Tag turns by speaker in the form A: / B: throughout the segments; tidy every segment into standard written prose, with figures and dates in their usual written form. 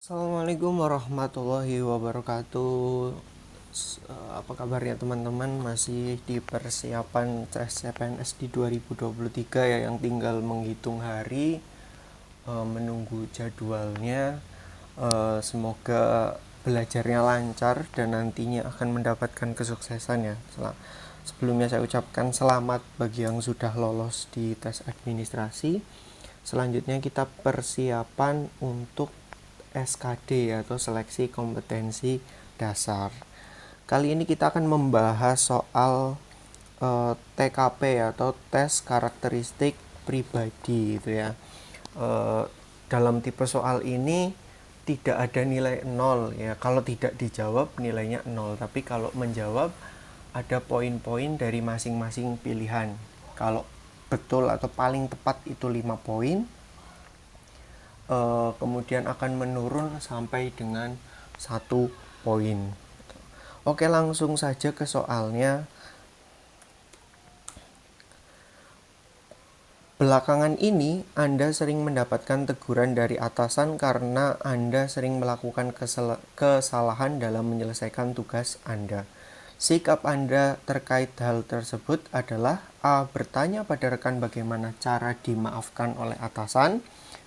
A: Assalamualaikum warahmatullahi wabarakatuh. Apa kabarnya teman-teman? Masih di persiapan tes CPNS di 2023 ya, yang tinggal menghitung hari, menunggu jadwalnya. Semoga belajarnya lancar dan nantinya akan mendapatkan kesuksesan ya. Sebelumnya saya ucapkan selamat bagi yang sudah lolos di tes administrasi. Selanjutnya kita persiapan untuk SKD atau seleksi kompetensi dasar. Kali ini kita akan membahas soal TKP atau tes karakteristik pribadi gitu ya. Dalam tipe soal ini tidak ada nilai 0 ya. Kalau tidak dijawab nilainya 0, tapi kalau menjawab ada poin-poin dari masing-masing pilihan. Kalau betul atau paling tepat itu 5 poin, kemudian akan menurun sampai dengan 1 poin. Oke, langsung saja ke soalnya. Belakangan ini Anda sering mendapatkan teguran dari atasan karena Anda sering melakukan kesalahan dalam menyelesaikan tugas Anda. Sikap Anda terkait hal tersebut adalah: A. Bertanya pada rekan bagaimana cara dimaafkan oleh atasan.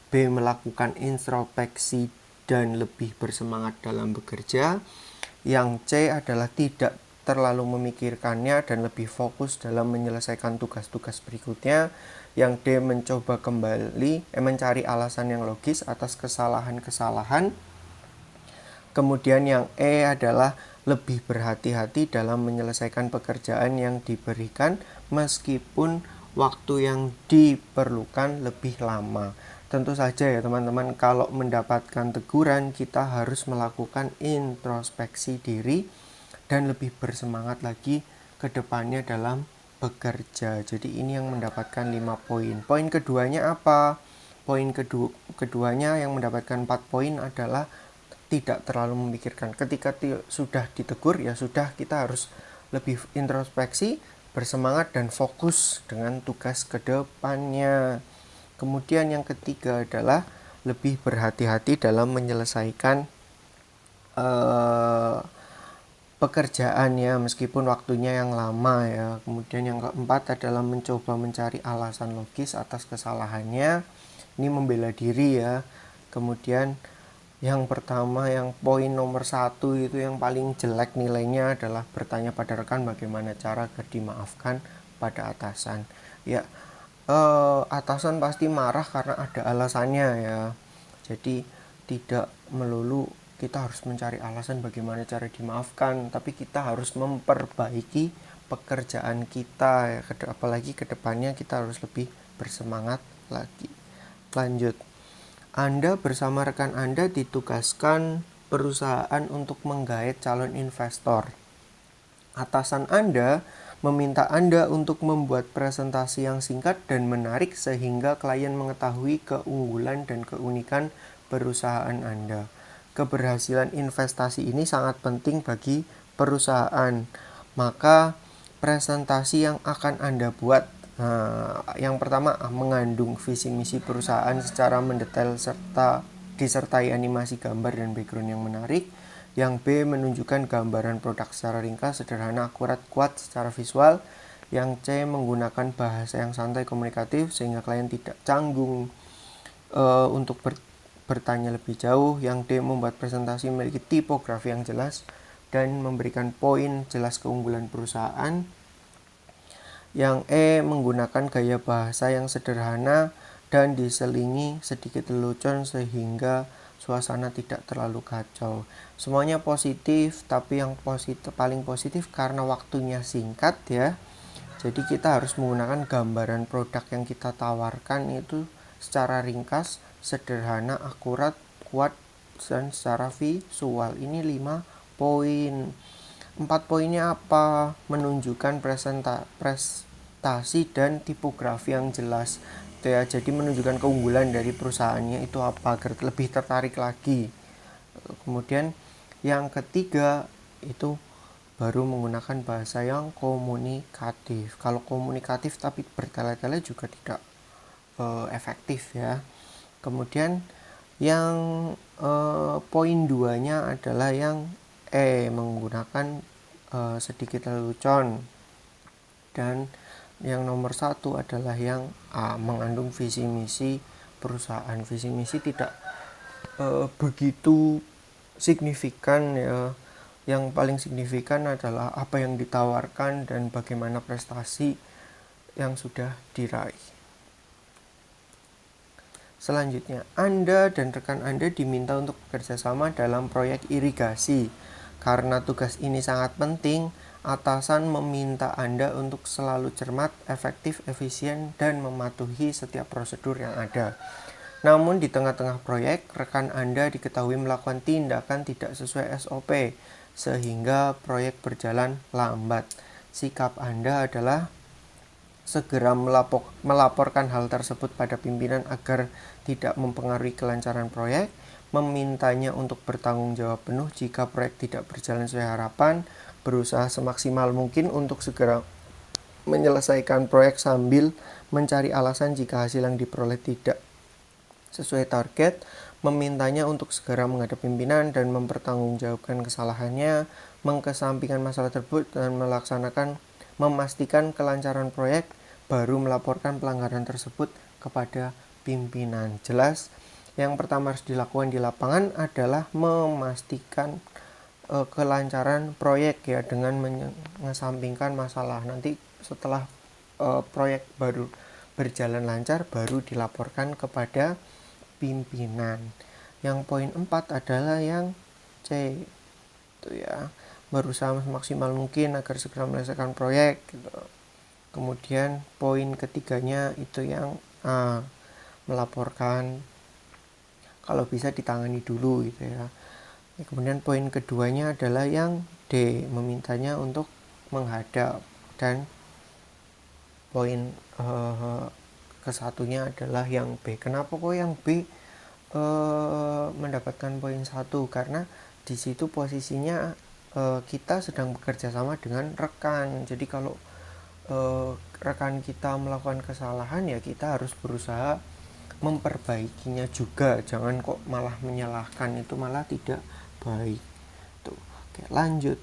A: B. Melakukan introspeksi dan lebih bersemangat dalam bekerja. Yang C adalah tidak terlalu memikirkannya dan lebih fokus dalam menyelesaikan tugas-tugas berikutnya. Yang D. Mencoba kembali mencari alasan yang logis atas kesalahan-kesalahan. Kemudian yang E adalah lebih berhati-hati dalam menyelesaikan pekerjaan yang diberikan meskipun waktu yang diperlukan lebih lama. Tentu saja ya teman-teman, kalau mendapatkan teguran kita harus melakukan introspeksi diri dan lebih bersemangat lagi ke depannya dalam bekerja. Jadi ini yang mendapatkan 5 poin. Poin keduanya apa? Poin keduanya yang mendapatkan 4 poin adalah tidak terlalu memikirkan. Ketika sudah ditegur ya sudah, kita harus lebih introspeksi, bersemangat dan fokus dengan tugas kedepannya. Kemudian yang ketiga adalah lebih berhati-hati dalam menyelesaikan pekerjaan ya, meskipun waktunya yang lama ya. Kemudian yang keempat adalah mencoba mencari alasan logis atas kesalahannya. Ini membela diri ya. Kemudian yang pertama, yang poin nomor 1 itu yang paling jelek nilainya adalah bertanya pada rekan bagaimana cara agar dimaafkan pada atasan. Ya, atasan pasti marah karena ada alasannya ya. Jadi tidak melulu kita harus mencari alasan bagaimana cara dimaafkan, tapi kita harus memperbaiki pekerjaan kita ya. Apalagi kedepannya kita harus lebih bersemangat lagi. Lanjut. Anda bersama rekan Anda ditugaskan perusahaan untuk menggait calon investor. Atasan Anda meminta Anda untuk membuat presentasi yang singkat dan menarik sehingga klien mengetahui keunggulan dan keunikan perusahaan Anda. Keberhasilan investasi ini sangat penting bagi perusahaan. Maka presentasi yang akan Anda buat, yang pertama, mengandung visi misi perusahaan secara mendetail serta disertai animasi gambar dan background yang menarik. Yang B, menunjukkan gambaran produk secara ringkas, sederhana, akurat, kuat secara visual. Yang C, menggunakan bahasa yang santai, komunikatif sehingga klien tidak canggung untuk bertanya lebih jauh. Yang D, membuat presentasi memiliki tipografi yang jelas dan memberikan poin jelas keunggulan perusahaan. Yang E, menggunakan gaya bahasa yang sederhana dan diselingi sedikit lelucon sehingga suasana tidak terlalu kacau. Semuanya positif, tapi yang paling positif karena waktunya singkat ya. Jadi kita harus menggunakan gambaran produk yang kita tawarkan itu secara ringkas, sederhana, akurat, kuat, dan secara visual. Ini 5 poin. 4 poinnya apa? Menunjukkan prestasi dan tipografi yang jelas. Itu ya, jadi menunjukkan keunggulan dari perusahaannya itu apa agar lebih tertarik lagi. Kemudian yang ketiga itu baru menggunakan bahasa yang komunikatif. Kalau komunikatif tapi bertele-tele juga tidak efektif ya. Kemudian Yang poin 2-nya adalah yang menggunakan sedikit lelucon. Dan yang nomor 1 adalah yang A, mengandung visi misi perusahaan. Visi misi tidak begitu signifikan ya. Yang paling signifikan adalah apa yang ditawarkan dan bagaimana prestasi yang sudah diraih. Selanjutnya, Anda dan rekan Anda diminta untuk bekerja sama dalam proyek irigasi. Karena tugas ini sangat penting, atasan meminta Anda untuk selalu cermat, efektif, efisien, dan mematuhi setiap prosedur yang ada. Namun di tengah-tengah proyek, rekan Anda diketahui melakukan tindakan tidak sesuai SOP, sehingga proyek berjalan lambat. Sikap Anda adalah segera melaporkan hal tersebut pada pimpinan agar tidak mempengaruhi kelancaran proyek, memintanya untuk bertanggung jawab penuh jika proyek tidak berjalan sesuai harapan, berusaha semaksimal mungkin untuk segera menyelesaikan proyek sambil mencari alasan jika hasil yang diperoleh tidak sesuai target, memintanya untuk segera menghadap pimpinan dan mempertanggungjawabkan kesalahannya, mengesampingkan masalah tersebut dan memastikan kelancaran proyek, baru melaporkan pelanggaran tersebut kepada pimpinan. Jelas, yang pertama harus dilakukan di lapangan adalah memastikan kelancaran proyek ya, dengan mengesampingkan masalah. Nanti setelah proyek baru berjalan lancar, baru dilaporkan kepada pimpinan. Yang poin 4 adalah yang C, itu ya, berusaha semaksimal mungkin agar segera menyelesaikan proyek gitu. Kemudian poin ketiganya itu yang A, melaporkan, kalau bisa ditangani dulu gitu ya. Kemudian poin keduanya adalah yang D, memintanya untuk menghadap. Dan poin kesatunya adalah yang B. Kenapa kok yang B mendapatkan poin 1? Karena di situ posisinya kita sedang bekerja sama dengan rekan. Jadi kalau rekan kita melakukan kesalahan, ya kita harus berusaha memperbaikinya juga. Jangan kok malah menyalahkan, itu malah tidak baik. Tuh. Oke, lanjut.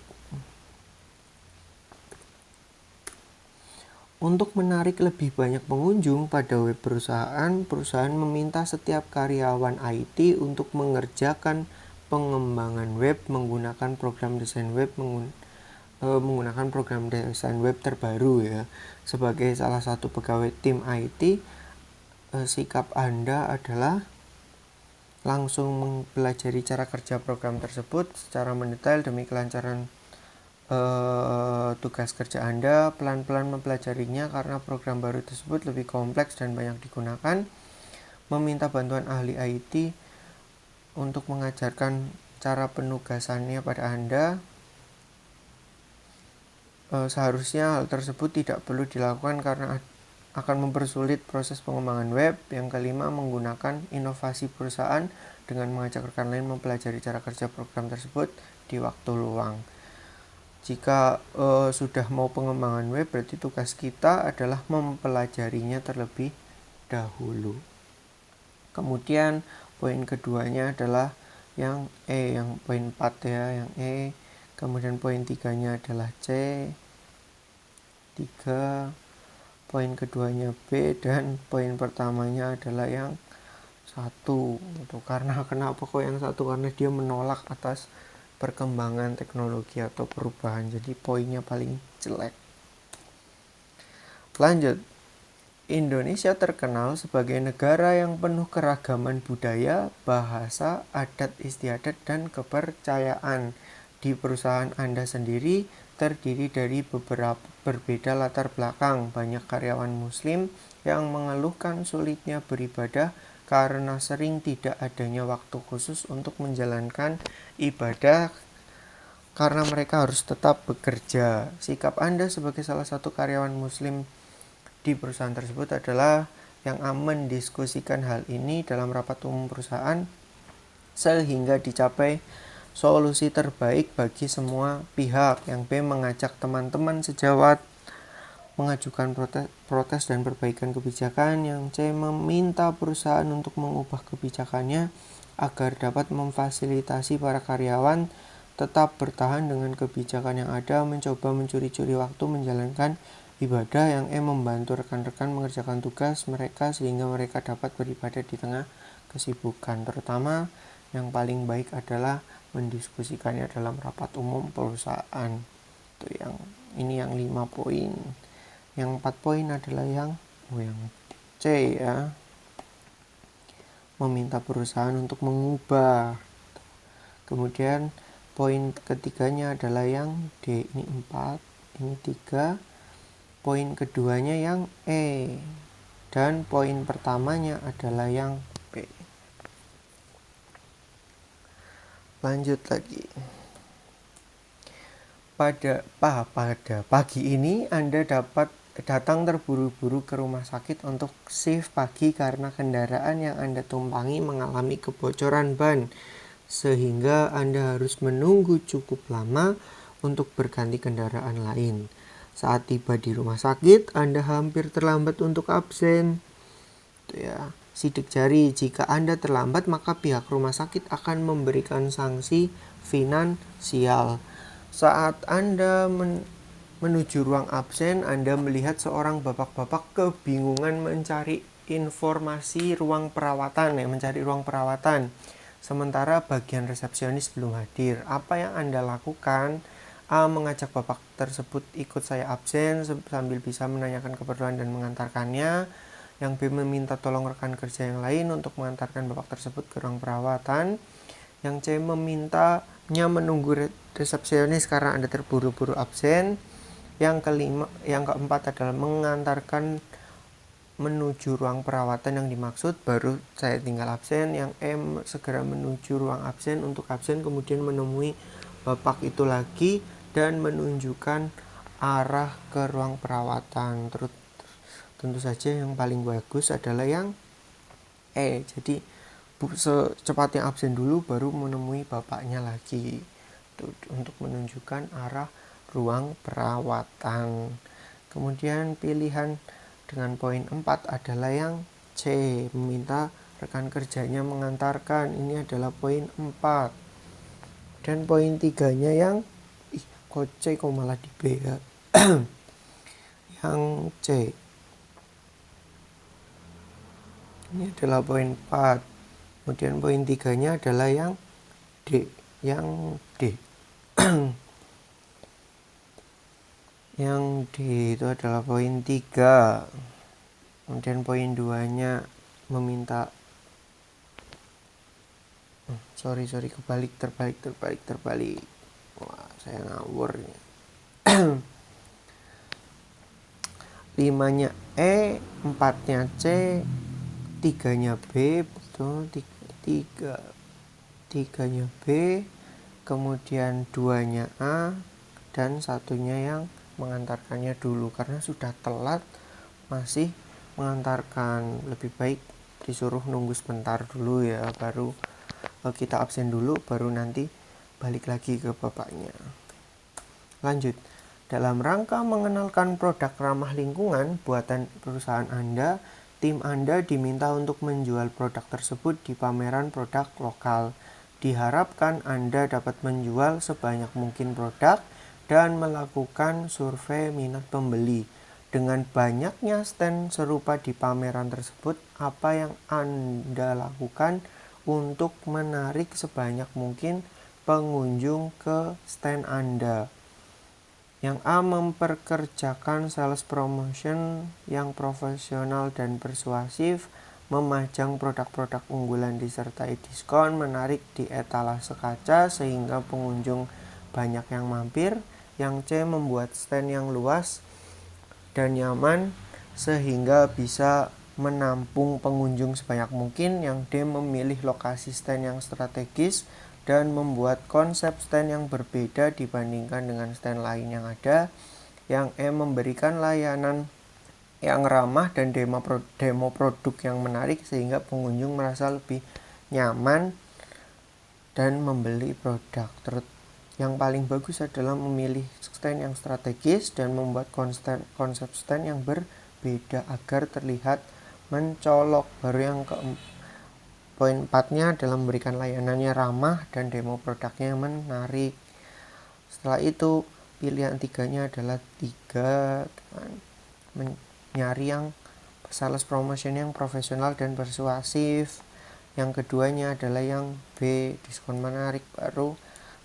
A: Untuk menarik lebih banyak pengunjung pada web perusahaan meminta setiap karyawan IT untuk mengerjakan pengembangan web menggunakan program desain web terbaru ya. Sebagai salah satu pegawai tim IT, sikap Anda adalah langsung mempelajari cara kerja program tersebut secara mendetail demi kelancaran tugas kerja Anda. Pelan-pelan mempelajarinya karena program baru tersebut lebih kompleks dan banyak digunakan. Meminta bantuan ahli IT untuk mengajarkan cara penugasannya pada Anda. Seharusnya hal tersebut tidak perlu dilakukan karena akan mempersulit proses pengembangan web. Yang kelima, menggunakan inovasi perusahaan dengan mengajak rekan lain mempelajari cara kerja program tersebut di waktu luang. Jika sudah mau pengembangan web, berarti tugas kita adalah mempelajarinya terlebih dahulu. Kemudian poin keduanya adalah yang E, yang poin 4 ya, yang E. Kemudian poin 3-nya adalah C, 3. Poin keduanya B, dan poin pertamanya adalah yang 1. Itu karena kenapa kok yang 1? Karena dia menolak atas perkembangan teknologi atau perubahan, jadi poinnya paling jelek. Lanjut. Indonesia terkenal sebagai negara yang penuh keragaman budaya, bahasa, adat istiadat, dan kepercayaan. Di perusahaan Anda sendiri terdiri dari berbeda latar belakang. Banyak karyawan muslim yang mengeluhkan sulitnya beribadah karena sering tidak adanya waktu khusus untuk menjalankan ibadah karena mereka harus tetap bekerja. Sikap Anda sebagai salah satu karyawan muslim di perusahaan tersebut adalah yang A, mendiskusikan hal ini dalam rapat umum perusahaan sehingga dicapai solusi terbaik bagi semua pihak. Yang B, mengajak teman-teman sejawat mengajukan protes dan perbaikan kebijakan. Yang C, meminta perusahaan untuk mengubah kebijakannya agar dapat memfasilitasi para karyawan tetap bertahan dengan kebijakan yang ada, mencoba mencuri-curi waktu menjalankan ibadah, yang membantu rekan-rekan mengerjakan tugas mereka sehingga mereka dapat beribadah di tengah kesibukan. Terutama yang paling baik adalah mendiskusikannya dalam rapat umum perusahaan. Itu yang 5 poin. Yang 4 poin adalah yang C ya. Meminta perusahaan untuk mengubah. Kemudian poin ketiganya adalah yang D, ini 4, ini 3. Poin keduanya yang E. Dan poin pertamanya adalah yang B. Lanjut lagi. Pada pagi ini Anda dapat datang terburu-buru ke rumah sakit untuk shift pagi karena kendaraan yang Anda tumpangi mengalami kebocoran ban, sehingga Anda harus menunggu cukup lama untuk berganti kendaraan lain. Saat tiba di rumah sakit, Anda hampir terlambat untuk absen. Itu ya. Sidik jari, jika Anda terlambat maka pihak rumah sakit akan memberikan sanksi finansial. Saat Anda menuju ruang absen, Anda melihat seorang bapak-bapak kebingungan mencari informasi ruang perawatan, mencari ruang perawatan. Sementara bagian resepsionis belum hadir. Apa yang Anda lakukan? A. Mengajak bapak tersebut ikut saya absen sambil bisa menanyakan keperluan dan mengantarkannya. Yang B. Meminta tolong rekan kerja yang lain untuk mengantarkan bapak tersebut ke ruang perawatan. Yang C. Memintanya menunggu resepsionis karena Anda terburu-buru absen. Yang keempat adalah mengantarkan menuju ruang perawatan yang dimaksud, baru saya tinggal absen. Yang E. Segera menuju ruang absen untuk absen, kemudian menemui bapak itu lagi dan menunjukkan arah ke ruang perawatan. Terus tentu saja yang paling bagus adalah yang E. Jadi secepatnya absen dulu baru menemui bapaknya lagi untuk menunjukkan arah ruang perawatan. Kemudian pilihan dengan poin 4 adalah yang C, meminta rekan kerjanya mengantarkan. Ini adalah poin 4. Dan poin 3-nya yang kok C kok malah di B ya. Yang C. Ini adalah poin 4. Kemudian poin 3-nya adalah yang D. Yang D. Yang D itu adalah poin 3. Kemudian poin 2-nya meminta terbalik. Wah, saya ngawur. 5-nya E, 4-nya C, 3-nya B, betul, 3-nya B, kemudian 2-nya A, dan 1-nya yang mengantarkannya dulu. Karena sudah telat masih mengantarkan, lebih baik disuruh nunggu sebentar dulu ya, baru kita absen dulu, baru nanti balik lagi ke bapaknya. Lanjut. Dalam rangka mengenalkan produk ramah lingkungan buatan perusahaan Anda, tim Anda diminta untuk menjual produk tersebut di pameran produk lokal. Diharapkan Anda dapat menjual sebanyak mungkin produk dan melakukan survei minat pembeli. Dengan banyaknya stand serupa di pameran tersebut, apa yang Anda lakukan untuk menarik sebanyak mungkin pengunjung ke stand Anda? Yang A. Memperkerjakan sales promotion yang profesional dan persuasif, memajang produk-produk unggulan disertai diskon menarik di etalase kaca sehingga pengunjung banyak yang mampir. Yang C. Membuat stand yang luas dan nyaman sehingga bisa menampung pengunjung sebanyak mungkin. Yang D. Memilih lokasi stand yang strategis dan membuat konsep stand yang berbeda dibandingkan dengan stand lain yang ada. Yang E. Memberikan layanan yang ramah dan demo produk yang menarik sehingga pengunjung merasa lebih nyaman dan membeli produk. Yang paling bagus adalah memilih stand yang strategis dan membuat konsep stand yang berbeda agar terlihat mencolok. Baru yang Poin 4-nya adalah memberikan layanannya ramah dan demo produknya yang menarik. Setelah itu, pilihan 3-nya adalah 3 nyari yang sales promotion yang profesional dan persuasif. Yang keduanya adalah yang B, diskon menarik baru.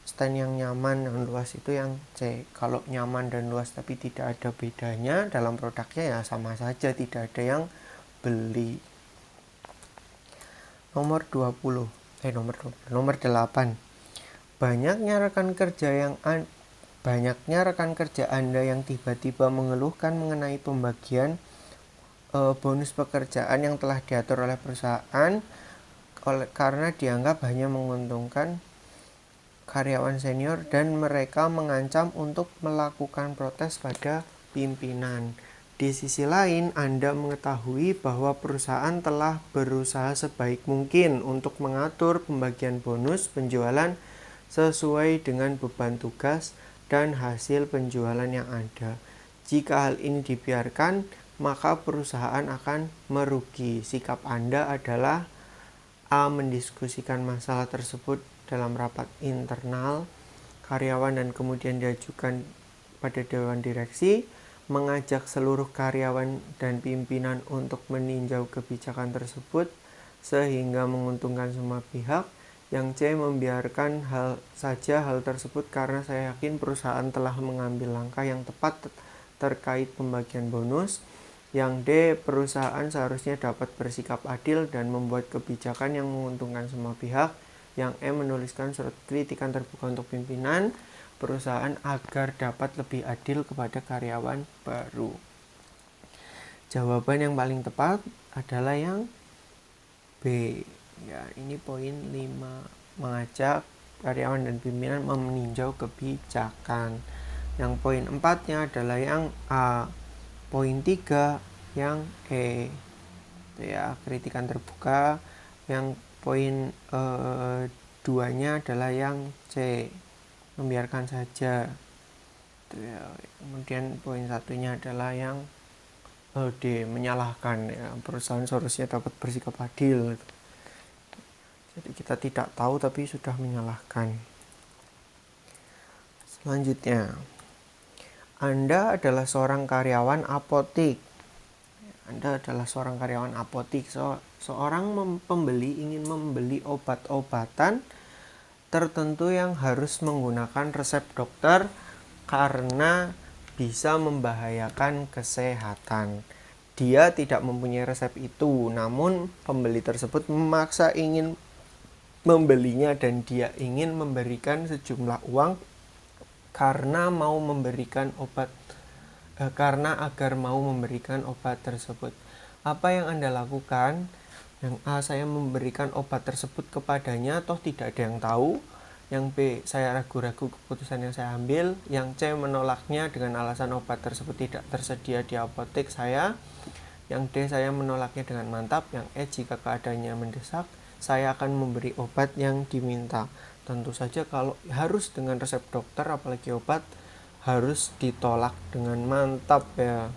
A: Stand yang nyaman dan luas itu yang C. Kalau nyaman dan luas tapi tidak ada bedanya dalam produknya, ya sama saja, tidak ada yang beli. Nomor 8. Banyaknya rekan kerja Anda yang tiba-tiba mengeluhkan mengenai pembagian bonus pekerjaan yang telah diatur oleh perusahaan karena dianggap hanya menguntungkan karyawan senior dan mereka mengancam untuk melakukan protes pada pimpinan. Di sisi lain, Anda mengetahui bahwa perusahaan telah berusaha sebaik mungkin untuk mengatur pembagian bonus penjualan sesuai dengan beban tugas dan hasil penjualan yang ada. Jika hal ini dibiarkan, maka perusahaan akan merugi. Sikap Anda adalah A. Mendiskusikan masalah tersebut dalam rapat internal karyawan dan kemudian diajukan pada dewan direksi, mengajak seluruh karyawan dan pimpinan untuk meninjau kebijakan tersebut sehingga menguntungkan semua pihak. Yang C. Membiarkan hal tersebut karena saya yakin perusahaan telah mengambil langkah yang tepat terkait pembagian bonus. Yang D. Perusahaan seharusnya dapat bersikap adil dan membuat kebijakan yang menguntungkan semua pihak. Yang E. Menuliskan surat kritikan terbuka untuk pimpinan perusahaan agar dapat lebih adil kepada karyawan baru. Jawaban yang paling tepat adalah yang B. Ya, ini poin 5. Mengajak karyawan dan pimpinan meninjau kebijakan. Yang poin 4-nya adalah yang A. Poin 3 yang E. Itu ya, kritikan terbuka. Yang poin 2-nya adalah yang C. Membiarkan saja. Itu ya. Kemudian poin 1-nya adalah yang D. Menyalahkan, ya. Perusahaan seharusnya dapat bersikap adil. Jadi kita tidak tahu tapi sudah menyalahkan. Selanjutnya, Anda adalah seorang karyawan apotik. Seorang pembeli ingin membeli obat-obatan tertentu yang harus menggunakan resep dokter karena bisa membahayakan kesehatan. Dia tidak mempunyai resep itu, namun pembeli tersebut memaksa ingin membelinya dan dia ingin memberikan sejumlah uang karena agar mau memberikan obat tersebut. Apa yang Anda lakukan? Yang A, saya memberikan obat tersebut kepadanya, toh tidak ada yang tahu. Yang B, saya ragu-ragu keputusan yang saya ambil. Yang C, menolaknya dengan alasan obat tersebut tidak tersedia di apotek saya. Yang D, saya menolaknya dengan mantap. Yang E, jika keadaannya mendesak, saya akan memberi obat yang diminta. Tentu saja kalau harus dengan resep dokter, apalagi obat, harus ditolak dengan mantap ya,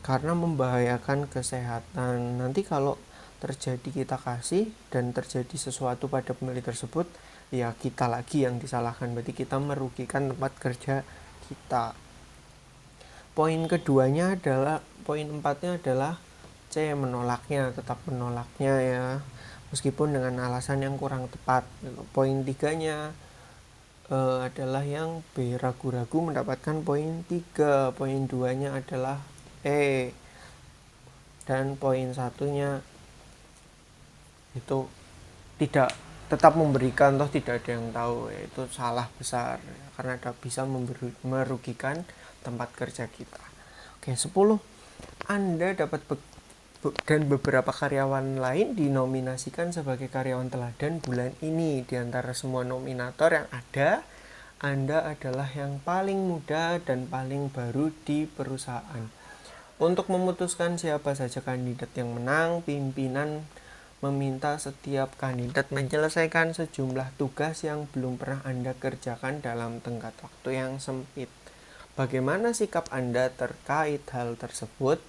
A: karena membahayakan kesehatan. Nanti kalau terjadi kita kasih dan terjadi sesuatu pada pembeli tersebut, ya kita lagi yang disalahkan, berarti kita merugikan tempat kerja kita. Poin 4-nya adalah C, menolaknya, tetap menolaknya ya, meskipun dengan alasan yang kurang tepat. Poin 3-nya adalah yang B, ragu-ragu, mendapatkan poin 3. Poin 2-nya adalah E. Dan poin 1-nya itu tidak tetap memberikan, toh tidak ada yang tahu. Itu salah besar karena bisa merugikan tempat kerja kita. Oke, 10. Anda dapat dan beberapa karyawan lain dinominasikan sebagai karyawan teladan bulan ini. Di antara semua nominator yang ada, Anda adalah yang paling muda dan paling baru di perusahaan. Untuk memutuskan siapa saja kandidat yang menang, pimpinan meminta setiap kandidat menyelesaikan sejumlah tugas yang belum pernah Anda kerjakan dalam tenggat waktu yang sempit. Bagaimana sikap Anda terkait hal tersebut?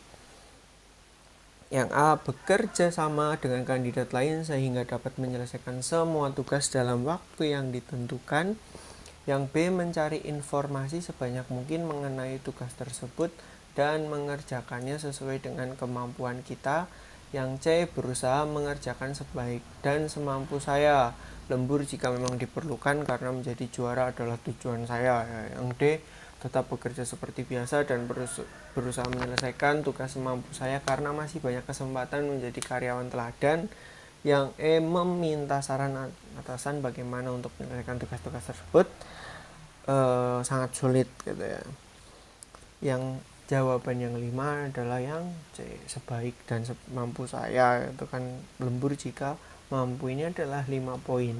A: Yang A, bekerja sama dengan kandidat lain sehingga dapat menyelesaikan semua tugas dalam waktu yang ditentukan. Yang B, mencari informasi sebanyak mungkin mengenai tugas tersebut dan mengerjakannya sesuai dengan kemampuan kita. Yang C, berusaha mengerjakan sebaik dan semampu saya, lembur jika memang diperlukan karena menjadi juara adalah tujuan saya. Yang D, tetap bekerja seperti biasa dan berusaha menyelesaikan tugas semampu saya karena masih banyak kesempatan menjadi karyawan teladan. Yang E, meminta saran atasan bagaimana untuk menyelesaikan tugas-tugas tersebut. Sangat sulit gitu ya. Yang jawaban yang 5 adalah yang C, sebaik dan semampu saya. Itu kan lembur jika mampu, ini adalah 5 poin.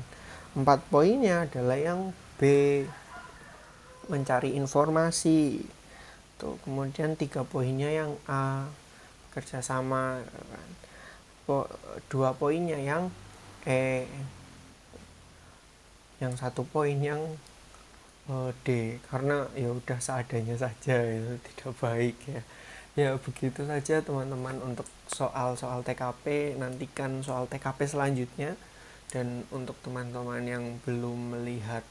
A: 4 poinnya adalah yang B, mencari informasi. Tuh, kemudian 3 poinnya yang A, kerjasama. 2 poinnya yang E, yang 1 poin yang D, karena ya udah seadanya saja, itu tidak baik ya. Ya begitu saja teman-teman untuk soal-soal TKP. Nantikan soal TKP selanjutnya. Dan untuk teman-teman yang belum melihat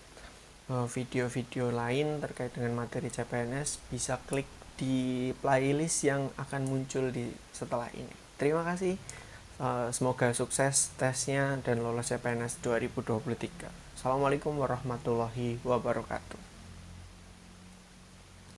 A: video-video lain terkait dengan materi CPNS, bisa klik di playlist yang akan muncul di setelah ini. Terima kasih. Semoga sukses tesnya dan lolos CPNS 2023. Assalamualaikum warahmatullahi wabarakatuh.